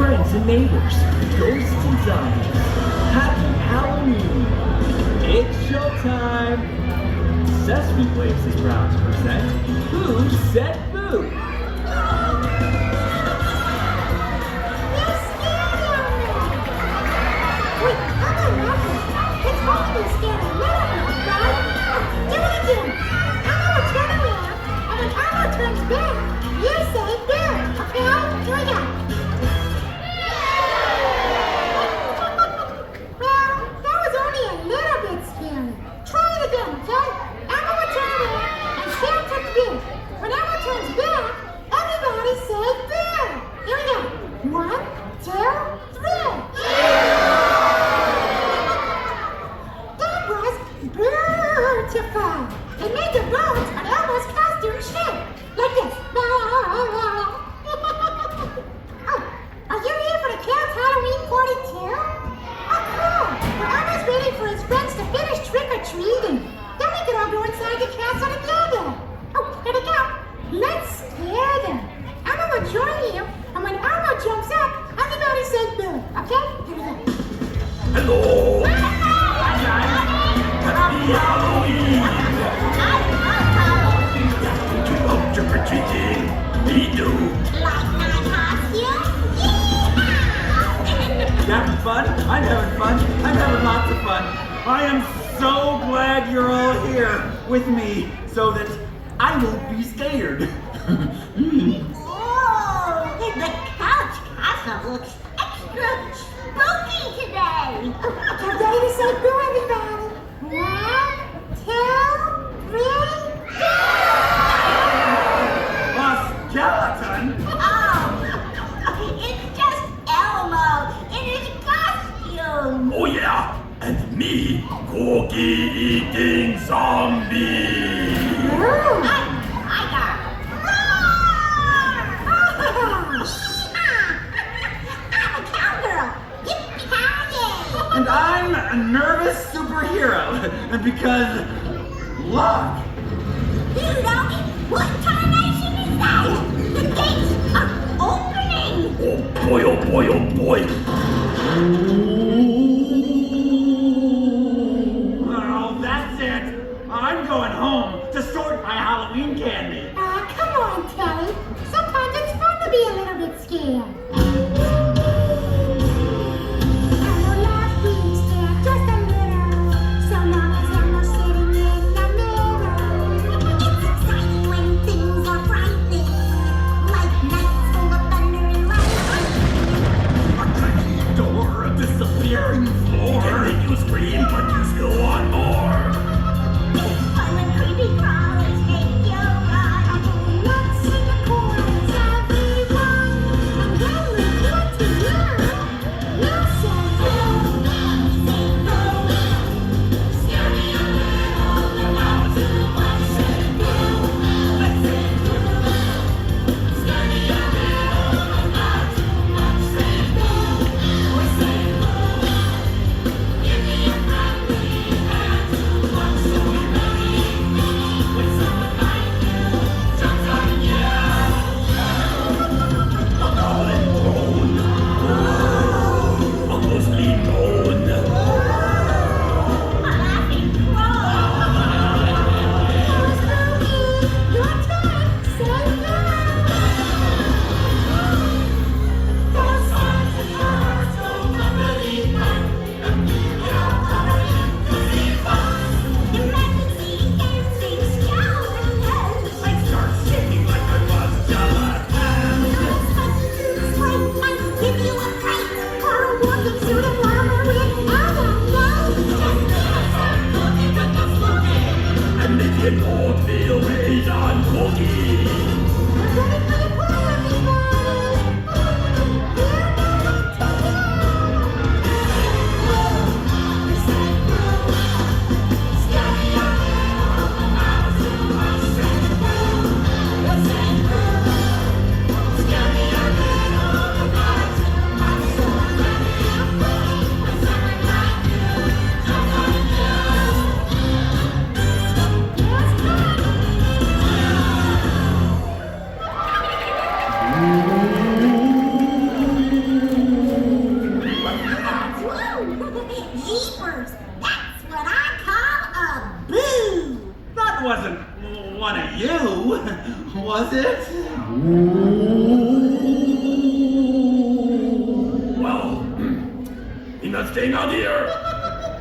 friends and neighbors, ghosts and zombies. Happy Halloween! It's showtime! Sesame Place is proud to present Who Said Boo? You're scared of me! Wait, I'm not laughing. It's only been scared a little bit, right? Do it again! Elmo will turn around, and when Elmo turns back, you say boo, okay? Here we go. Well, that was only a little bit scary. Try it again, okay? Elmo will turn around and shout to boo. When Elmo turns back, everybody say boo. Here we go. 1, 2, 3. That was beautiful. It made the bones on Elmo's costume shake like this. Oh, are you here for the Cat's Halloween party too? Oh, cool. Well, Elmo's waiting for his friends to finish trick-or-treating. Then we can all go inside the castle together. Oh, here they go. Let's scare them. Elmo will join you, and when Elmo jumps up, everybody say boo, okay? Here we go. Hello! Hi guys! Happy Halloween! Do you love trick-or-treating? Me do! Like my costume? You having fun? I'm having fun. I'm having lots of fun. I am so glad you're all here with me so that I won't be scared. Oh, the couch castle looks extra spooky today. Get ready to say boo, everybody. 1, 2, 3, go! A skeleton? Oh, it's just Elmo in his costume. Oh yeah, and me, cookie-eating zombie. Tiger. I'm a cowgirl. Yippee-ki-yay. And I'm a nervous superhero because luck. You doggy, what tarnation is that? The gates are opening. Oh boy, oh boy, oh boy. Well, that's it. I'm going home to sort my Halloween candy. Come on, Telly. Sometimes it's fun to be a little bit scared. Elmo loves being scared just a little. So long as Elmo's sitting in the middle. It's exciting when things are frightening. Like nights full of thunder and lightning. A tiny door, a anything out here?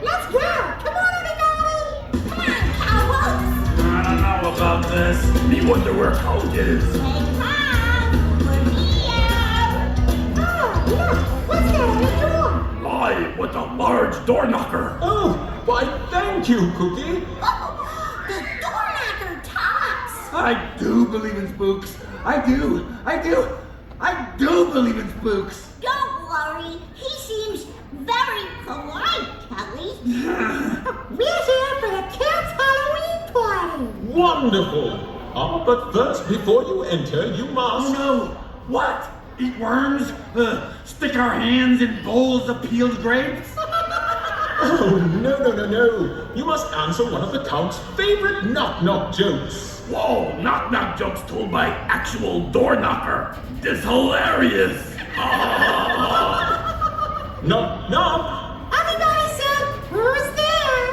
Let's go! Come on, everybody! Come on, cowboys! I don't know about this. Me wonder where Colt is. Hey, Tom! We're here! Oh, look! What's that on the door? My, what a large door knocker. Oh, why thank you, Cookie. Oh, the door knocker talks! I do believe in spooks. I do believe in spooks. Don't worry, he seems very polite, Kelly. We're here for the kids' Halloween party. Wonderful. But first, before you enter, you must... Oh no! What? Eat worms? Stick our hands in bowls of peeled grapes? Oh, no. You must answer one of the Count's favorite knock-knock jokes. Whoa, knock-knock jokes told by actual door knocker. This hilarious. Knock, knock. Everybody say, who's there?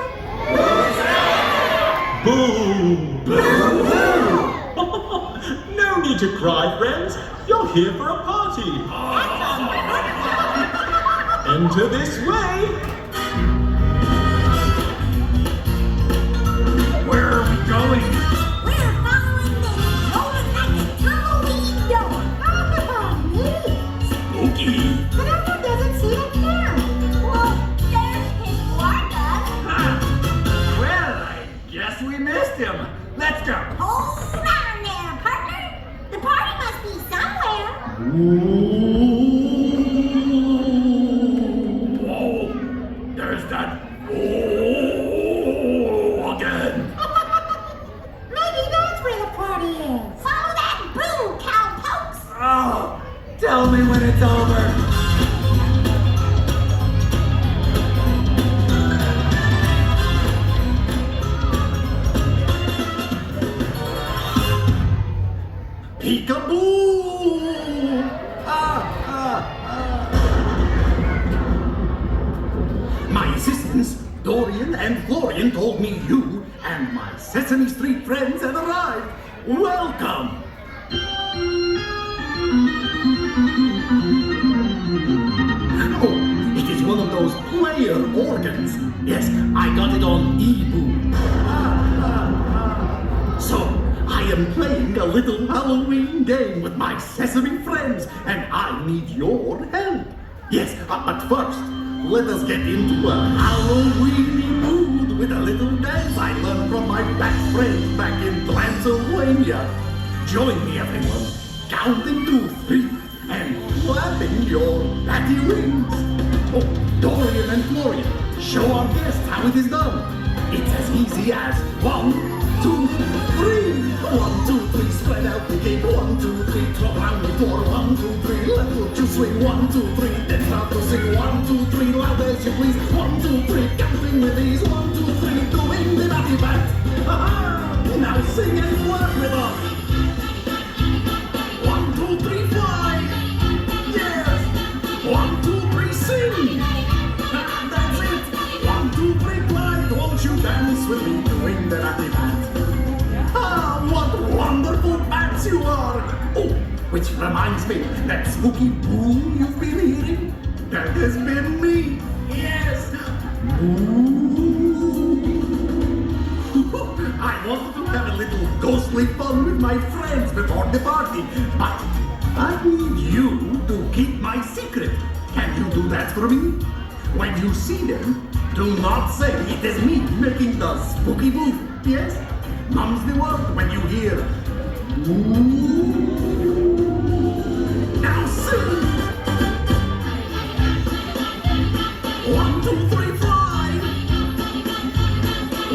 Boo! Boo! No need to cry, friends. You're here for a party. Enter this way. Where are we going? We're following the rolling like a Halloween door. Oh, neat. Spooky. But Elmo doesn't see the cat. Well, there's his water. Well, I guess we missed him. Let's go. Hold on there, partner. The party must be somewhere. Whoa, there's that. Again. Maybe that's where the party is. Follow that boo, cowpokes. Oh, tell me when it's over. Peekaboo! My assistants, Dorian and Florian, told me you and my Sesame Street friends have arrived. Welcome! Oh, it is one of those player organs. Yes, I got it on eBoo. So, I am playing a little Halloween game with my Sesame friends, and I need your help. Yes, but first, let us get into a Halloweeny mood with a little dance I learned from my best friends back in Transylvania. Join me, everyone, counting to 3 and flapping your batty wings. Oh, Dorian and Florian, show our guests how it is done. It's as easy as 1, 2, 3. 1, 2, 3, spread out the cape. 1, 2, 3, drop round the floor. 1, 2, 3, let foot you swing. 1, 2, 3, then start to sing. 1, 2, 3, loud as you please. 1, 2, 3, counting with ease. 1, 2, 3, doing the batty bat. Ha-ha! Now sing and work with us. 1, 2, 3, fly. Yes. 1, 2, 3, sing. That's it. 1, 2, 3, glide. Won't you dance with me doing the batty bat? Ah, what wonderful bats you are! Oh, which reminds me, that spooky boo you've been hearing, that has been me. Yes, boo. I wanted to have a little ghostly fun with my friends before the party, but I need you to keep my secret. Can you do that for me? When you see them, do not say it is me making the spooky boo. Yes? Mum's the word when you hear ooh. Now sing. 1, 2, 3, fly.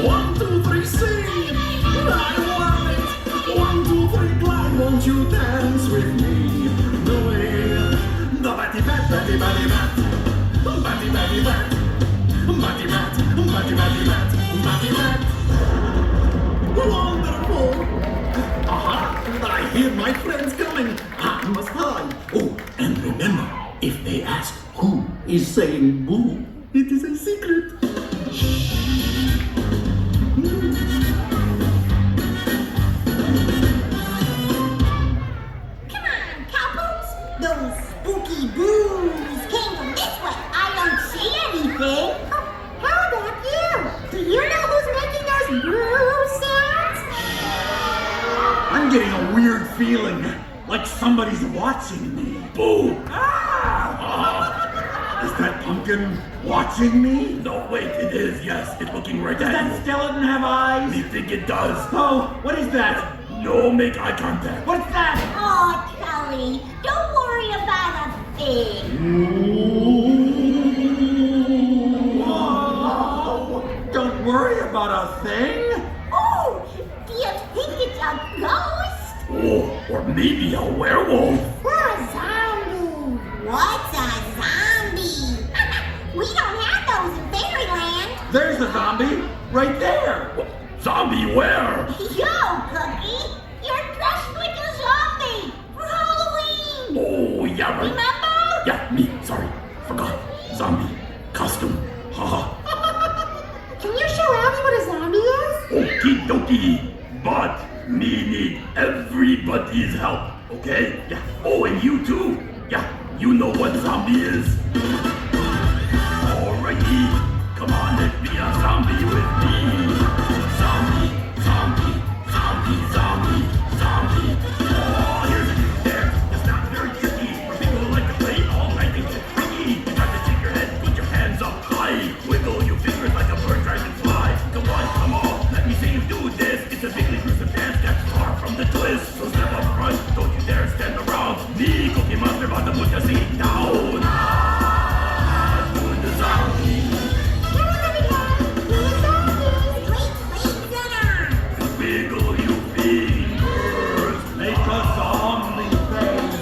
1, 2, 3, sing. I love it. 1, 2, 3, glide. Won't you dance with me? Doing the batty bat, batty batty bat, batty batty bat, batty bat, batty batty bat, batty bat. Wonderful! Aha! I hear my friends coming. I must hide. Oh, and remember, if they ask who is saying boo, it is a secret. Shh. Come on, cowpokes. Those spooky boos came from this way. I don't see anything. Oh, how about you? Do you know who's making those boo sounds? I'm getting a weird feeling, like somebody's watching me. Boo! Is that pumpkin watching me? No, wait, it is, yes. It's looking right at you. Does that skeleton have eyes? You think it does? Oh, what is that? No, make eye contact. What's that? Oh, Kelly, don't worry about a thing. Whoa! Don't worry about a thing? Oh, do you think it's a ghost? Oh, or maybe a werewolf. Or a zombie? What's a zombie? We don't have those in Fairyland. There's a zombie right there. Zombie where? Yo, Cookie, you're dressed like a zombie for Halloween. Oh, yeah, right. Remember? Yeah, me. Sorry. Forgot. Zombie. Costume. Haha. Can you show Abby what a zombie is? Okie dokie. But me need everybody's help. Okay? Yeah. Oh, and you too. Yeah. You know what zombie is. Alrighty. Come on, let's be a zombie with me. Zombie, zombie, zombie, zombie, zombie. Oh, here's a new dance. It's not very tricky. For people who like to play all night and get freaky. You got to shake your head, put your hands up high. Wiggle your fingers like a bird trying to fly. Come on, let me see you do this. It's a bigly gruesome dance that's far from the twist. So step up front, don't you dare stand around. Me, Cookie Monster, about to put your seat down. Doing the zombie. Wiggle your fingers, make a zombie face.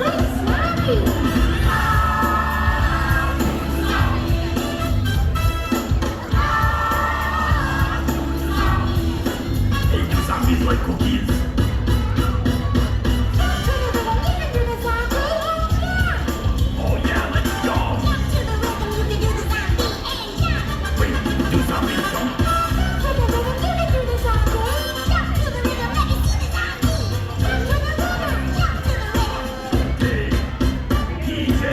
Hey, do zombies like cookies? Oh yeah, let's go. Wait, do zombies jump? Hey, DJ.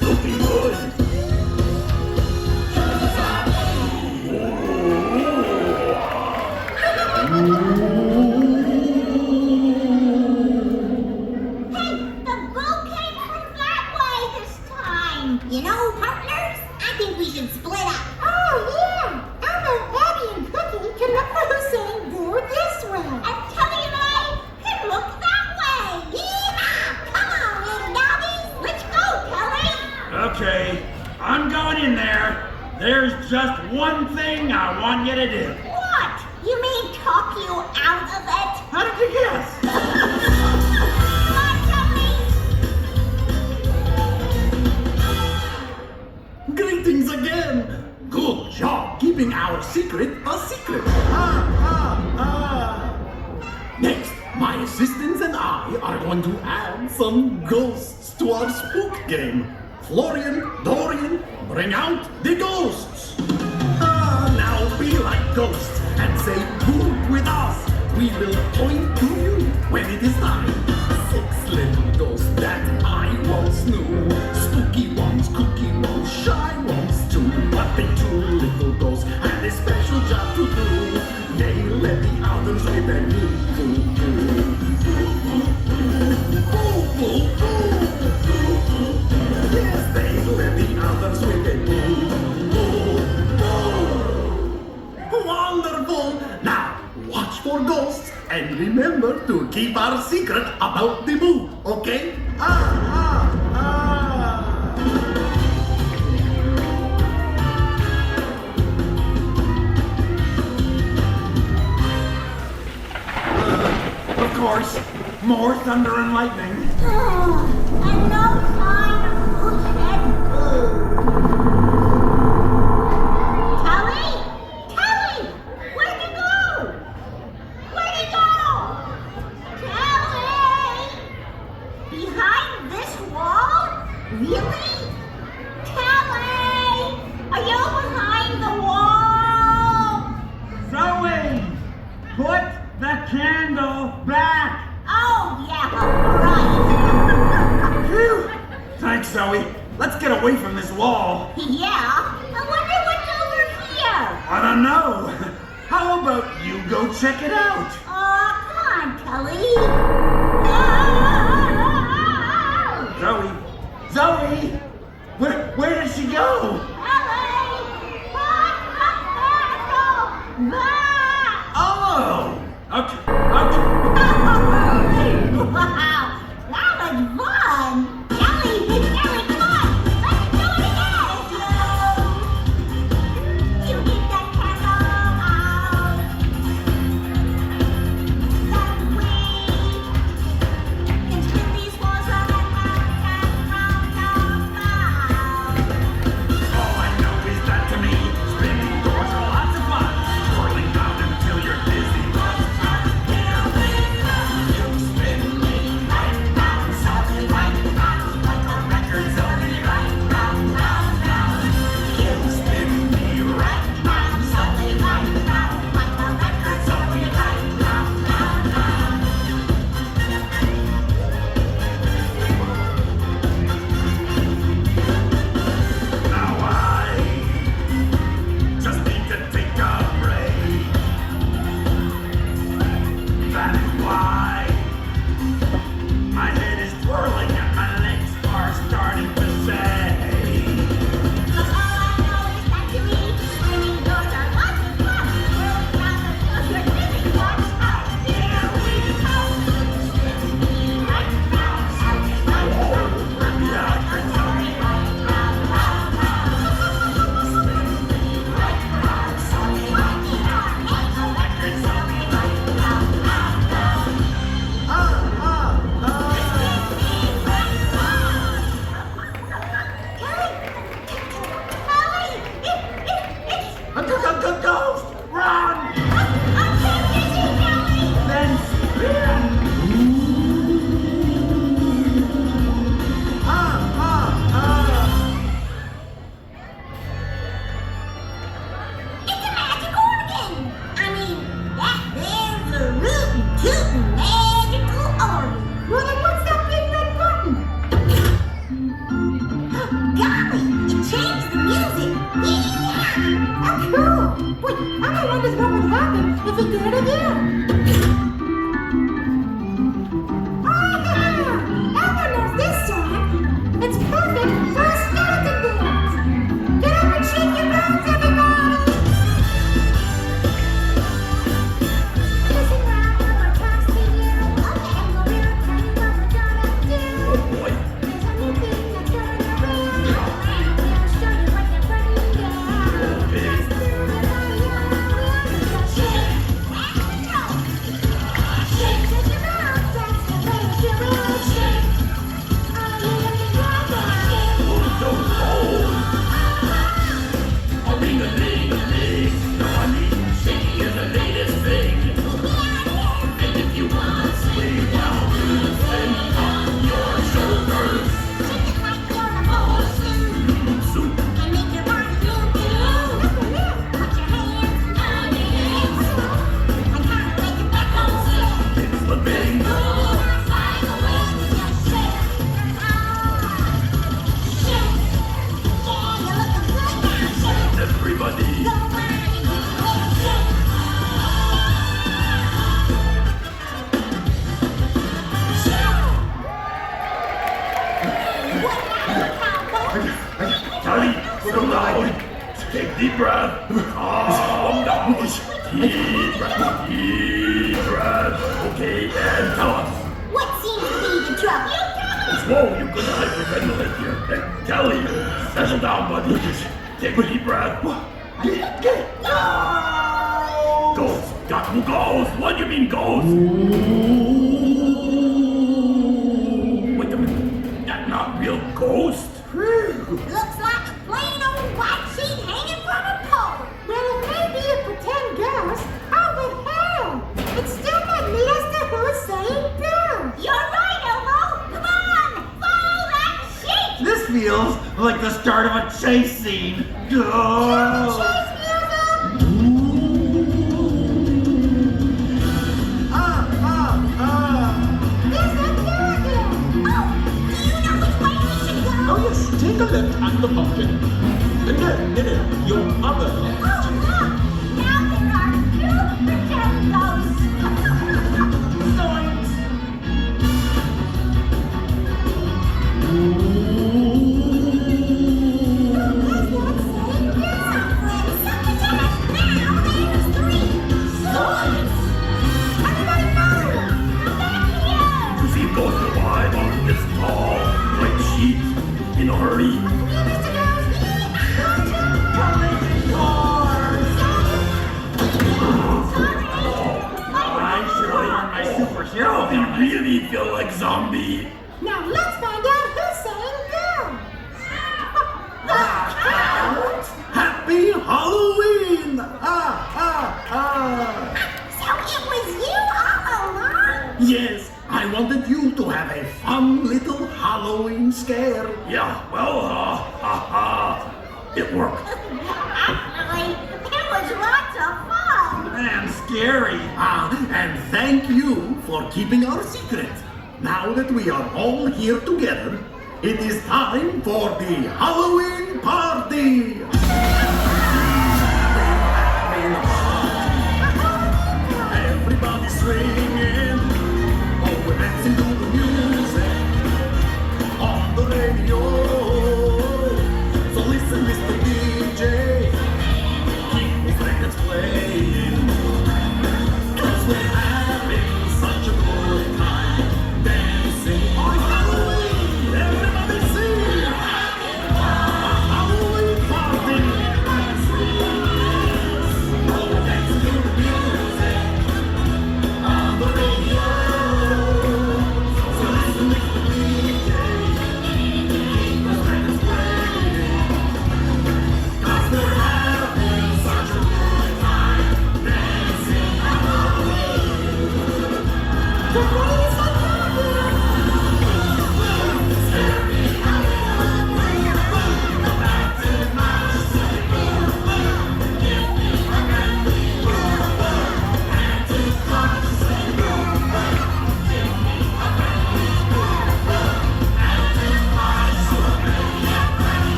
Looking good. The boo came from that way this time. You know, partners, I think we should split up. Oh, yeah. How about Abby and Cookie can look for Hussein boo this way? And Kelly and I can look that way. Yeehaw! Come on, little doggies. Let's go, Kelly. Okay, I'm going in there. There's just one thing I want you to do. What? You mean talk you out of it? How did you guess? Come on, Kelly. Greetings again. Good job keeping our secret a secret. Next, my assistants and I are going to add some ghosts to our spook game. Florian, Dorian, bring out the ghosts. Now be like ghosts and say boo with us. We will point to you when it is time. 6 little ghosts that I once knew. Spooky ones, cookie ones, shy ones too. But the 2 little ghosts had a special job to do. They let the others with their boo boo boo. Boo boo boo. Yes, they let the others with their boo boo boo. Wonderful. Now watch for ghosts and remember to keep our secret about the boo, okay? Of course, more thunder and lightning. And no sign of Bushhead Boo. Kelly? Kelly! Where'd you go? Where'd you go? Kelly! Behind this wall? Really? Kelly! Are you behind the wall? Zoe! Put the candle back! Oh, yeah, Phew! Thanks, Zoe. Let's get away from this wall. right. Yeah? I wonder what's over here. I don't know. How about you go check it out? Come on, Kelly. Zoe! Zoe! Where did she go? Kelly! Put the candle back! Oh! Okay. Wow, that was fun! Kelly, come on! Let's do it again! You get that candle out! That way! And spin these walls round and round and round. All I know is that to me, spinning doors are lots of fun. Swirling round until you're dizzy. Here we go. You spin me right round, something right round, like a record zoning right round, round, round. You spin me right round, something right round, like a record zoning right round, round, round. Now I just need to take a break. That is why my head is twirling and my legs are starting to shake. All I know is that to me, spinning doors are lots of fun. Whirling round until you're dizzy. Watch out, here we go. Spin me right round, something right round, like a record zoning right round, round, round. Spin me right round, something right round, like a record zoning right round, round, round. Kelly, it's A ghost! Run! I'm so dizzy, Kelly. Then spin! It's a magic organ! I mean, that there's a rootin' tootin' magical organ. Well, then what's that big red button? Golly, it changed the music. Yeah! Oh, cool. Wait, I wonder what would happen if it did it again. Everyone knows this song. It's perfect for a skeleton dance. Get up and shake your bones, everybody. Listen now, we're talking to you. Okay, and we'll tell you what we're gonna do. Oh boy. There's a new thing that's going around. We'll show you what you're putting down. Let's do the fire. We'll shake and roll. Shake, shake your bones. That's the way to do it. Shake. Are you looking right now? A-ling-a-ling-a-ling. No, I mean, shaking is the latest thing. And if you want to swing down, loosen up your shoulders. Shake it like you're a bowl of soup. Soup. And make your body move too. Put your hands on your hips. And kind of make it back on slip. It's the thing. Fly away with your shake. Shake. Yeah, you're looking good now. Shake. Everybody. Go on and do it. Shake. Shake. What now, cowboy? Tally, slow down. Take deep breath. Calm down. Deep breath. Okay, and tell us. What seems to be the trouble? Whoa, you couldn't hyperventilate here. Hey, Kelly, settle down, buddy. Take a deep breath. Ghost. Got ghost. What do you mean ghost? Wait a minute. That's not real ghost. Looks like a plain old white sheet hanging from a pole. Well, it may be a pretend ghost. Oh, but hell, it still might lead us to who's saying Bill. You're right, Elmo. Come on, follow that sheet. This feels like the start of a chase scene. Oh. Oh yes, take a look at the pumpkin. No, your other left. You see both alive on this tall white sheet in a hurry. I should have learned my superhero. They really feel like zombie. Now let's find out who's saying go. Happy Halloween! So it was you all along? Yes, I wanted you to have a fun little Halloween scare. Yeah, well, it worked. Actually, it was lots of fun. And scary. And thank you for keeping our secret. Now that we are all here together, it is time for the Halloween party! Everybody swinging, oh, we're dancing to the music.